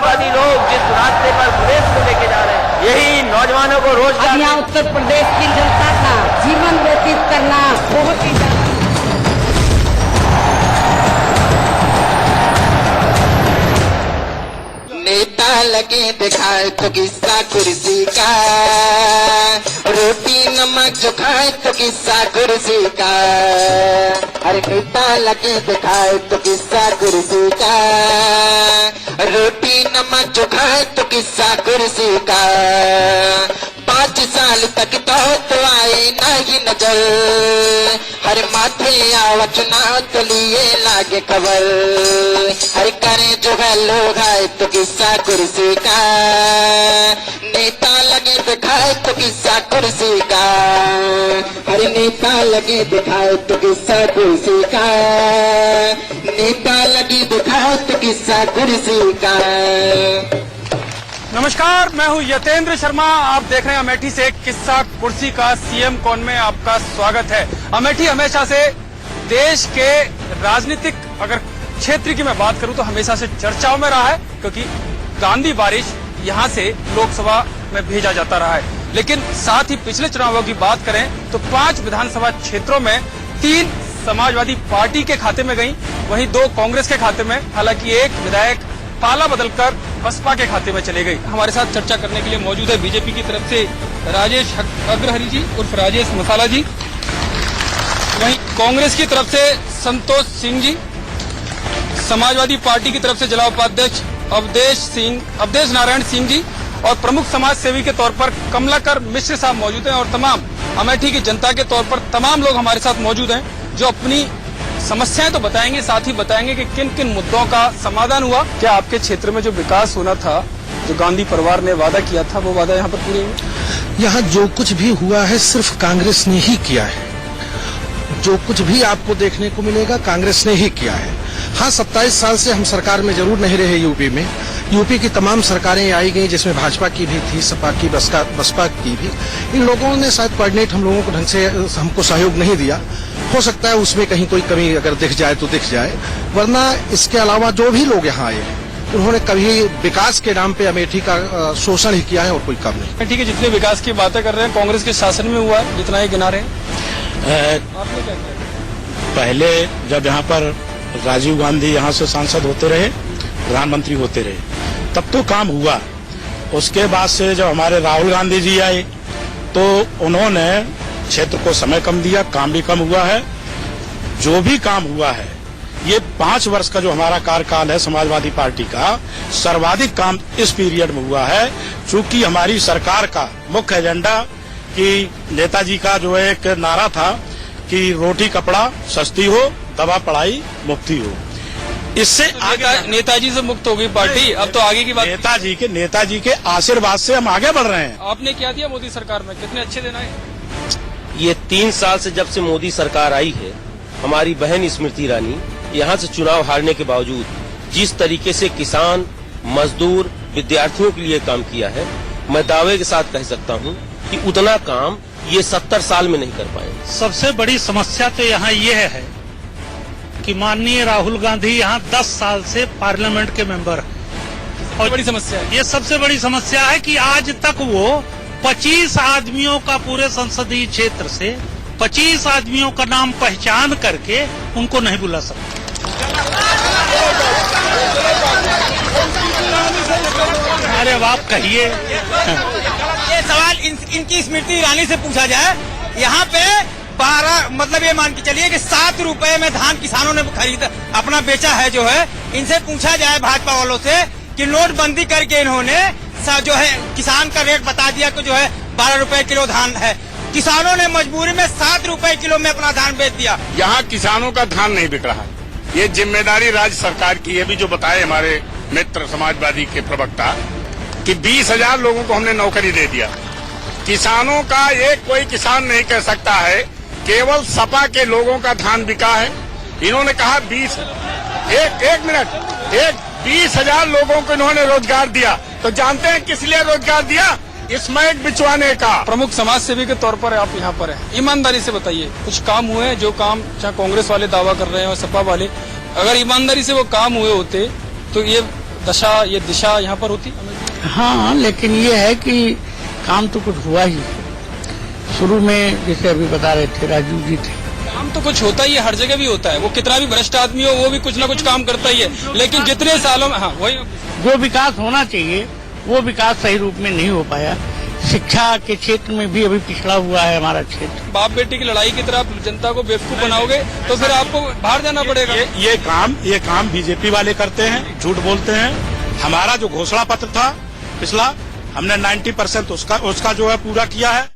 समाजवादी लोग जिस रास्ते पर प्रदेश को लेके जा रहे हैं, यही नौजवानों को रोजगार। यहाँ उत्तर प्रदेश की जनता का जीवन व्यतीत करना बहुत ही नेता लगे दिखाए तो किस्सा कुर्सी का, रोटी नमक जो खाए तो किस्सा कुर्सी का। अरे नेता लगे दिखाए तो किस्सा कुर्सी का, रोटी नमक जो खाए तो किस्सा कुर्सी का। 5 साल तक तो आए नहीं नजर, हर माथे आवा चुनाव तो लिए लागे खबर। हर करे जो है लोग आए तो किस्सा कुर्सी का, नेता लगे दिखाए तो किस्सा कुर्सी का। हर नेता लगे दिखाए तो किस्सा कुर्सी का, नेता लगे दिखाए तो किस्सा कुर्सी का। नमस्कार, मैं हूं यतेंद्र शर्मा। आप देख रहे हैं अमेठी से किस्सा कुर्सी का। सीएम कौन में आपका स्वागत है। अमेठी हमेशा से देश के राजनीतिक अगर क्षेत्र की मैं बात करूं तो हमेशा से चर्चाओं में रहा है, क्योंकि गांधी बारिश यहां से लोकसभा में भेजा जाता रहा है। लेकिन साथ ही पिछले चुनावों की बात करें तो 5 विधानसभा क्षेत्रों में 3 समाजवादी पार्टी के खाते में गई, वहीं 2 कांग्रेस के खाते में। हालांकि एक विधायक पाला बदलकर बसपा के खाते में चले गई। हमारे साथ चर्चा करने के लिए मौजूद है बीजेपी की तरफ से राजेश अग्रहरि जी उर्फ राजेश मसाला जी, वहीं कांग्रेस की तरफ से संतोष सिंह जी, समाजवादी पार्टी की तरफ से जिला उपाध्यक्ष अवधेश नारायण सिंह जी, और प्रमुख समाज सेवी के तौर पर कमलाकर मिश्र साहब मौजूद हैं। और तमाम अमेठी की जनता के तौर पर तमाम लोग हमारे साथ मौजूद हैं, जो अपनी समस्याएं तो बताएंगे, साथ ही बताएंगे कि किन किन मुद्दों का समाधान हुआ। क्या आपके क्षेत्र में जो विकास होना था, जो गांधी परिवार ने वादा किया था, वो वादा यहाँ पर पूरे हुए? यहाँ जो कुछ भी हुआ है सिर्फ कांग्रेस ने ही किया है। जो कुछ भी आपको देखने को मिलेगा कांग्रेस ने ही किया है। हाँ, 27 साल से हम सरकार में जरूर नहीं रहे यूपी में। यूपी की तमाम सरकारें आई गई, जिसमें भाजपा की भी थी, सपा की, बसपा की भी। इन लोगों ने शायद कोऑर्डिनेट हम लोगों को ढंग से हमको सहयोग नहीं दिया। हो सकता है उसमें कहीं कोई कमी अगर दिख जाए तो दिख जाए, वरना इसके अलावा जो भी लोग यहाँ आए उन्होंने कभी विकास के नाम पे अमेठी का शोषण ही किया है और कोई काम नहीं। ठीक है, जितने विकास की बातें कर रहे हैं कांग्रेस के शासन में हुआ है, जितना ही गिना रहे हैं। आपने क्या किया? पहले जब यहाँ पर राजीव गांधी यहाँ से सांसद होते रहे, प्रधानमंत्री होते रहे, तब तो काम हुआ। उसके बाद से जब हमारे राहुल गांधी जी आए तो उन्होंने क्षेत्र को समय कम दिया, काम भी कम हुआ है। जो भी काम हुआ है, ये 5 वर्ष का जो हमारा कार्यकाल है समाजवादी पार्टी का, सर्वाधिक काम इस पीरियड में हुआ है। चूंकि हमारी सरकार का मुख्य एजेंडा कि नेताजी का जो एक नारा था कि रोटी कपड़ा सस्ती हो, दवा पढ़ाई मुफ्ती हो, इससे आगे नेताजी से मुक्त हो गई पार्टी। अब तो आगे की बात नेताजी के आशीर्वाद से हम आगे बढ़ रहे हैं। आपने क्या दिया मोदी सरकार में, कितने अच्छे दिन आए? ये 3 साल से जब से मोदी सरकार आई है, हमारी बहन स्मृति ईरानी यहाँ से चुनाव हारने के बावजूद जिस तरीके से किसान, मजदूर, विद्यार्थियों के लिए काम किया है, मैं दावे के साथ कह सकता हूँ कि उतना काम ये 70 साल में नहीं कर पाएंगे। सबसे बड़ी समस्या तो यहाँ ये है कि माननीय राहुल गांधी यहाँ 10 साल से पार्लियामेंट के मेंबर हैं। और बड़ी समस्या है, ये सबसे बड़ी समस्या है कि आज तक वो 25 आदमियों का पूरे संसदीय क्षेत्र से 25 आदमियों का नाम पहचान करके उनको नहीं बुला सकते। अरे बाप कहिए। ये सवाल इनकी स्मृति ईरानी से पूछा जाए। यहाँ पे 12 मतलब ये मान के चलिए कि 7 रुपए में धान किसानों ने खरीदा अपना बेचा है। जो है इनसे पूछा जाए भाजपा वालों से कि नोटबंदी करके इन्होंने जो है किसान का रेट बता दिया कि जो है 12 रुपए किलो धान है। किसानों ने मजबूरी में 7 रुपए किलो में अपना धान बेच दिया। यहाँ किसानों का धान नहीं बिक रहा है। ये जिम्मेदारी राज्य सरकार की है। भी जो बताए हमारे मित्र समाजवादी के प्रवक्ता कि 20,000 लोगों को हमने नौकरी दे दिया। किसानों का एक कोई किसान नहीं कह सकता है केवल सपा के लोगों का धान बिका है। इन्होंने कहा 20,000 लोगों को इन्होंने रोजगार दिया। तो जानते हैं किस लिए रोजगार दिया? स्मैक बिचवाने का। प्रमुख समाज सेवी के तौर पर आप यहाँ पर हैं, ईमानदारी से बताइए कुछ काम हुए हैं? जो काम चाहे कांग्रेस वाले दावा कर रहे हैं और सपा वाले, अगर ईमानदारी से वो काम हुए होते तो ये दशा, ये दिशा यहाँ पर होती? हाँ, लेकिन ये है कि काम तो कुछ हुआ ही। शुरू में जैसे अभी बता रहे थे राजू जी थे, काम तो कुछ होता ही है, हर जगह भी होता है। वो कितना भी भ्रष्ट आदमी हो, वो भी कुछ ना कुछ काम करता ही है। लेकिन जितने सालों में, हाँ वही, जो विकास होना चाहिए वो विकास सही रूप में नहीं हो पाया। शिक्षा के क्षेत्र में भी अभी पिछड़ा हुआ है हमारा क्षेत्र। बाप बेटी की लड़ाई की तरह आप जनता को बेवकूफ बनाओगे तो फिर आपको बाहर जाना पड़ेगा। ये काम बीजेपी वाले करते हैं, झूठ बोलते हैं। हमारा जो घोषणा पत्र था पिछला, हमने 90% उसका जो है पूरा किया है।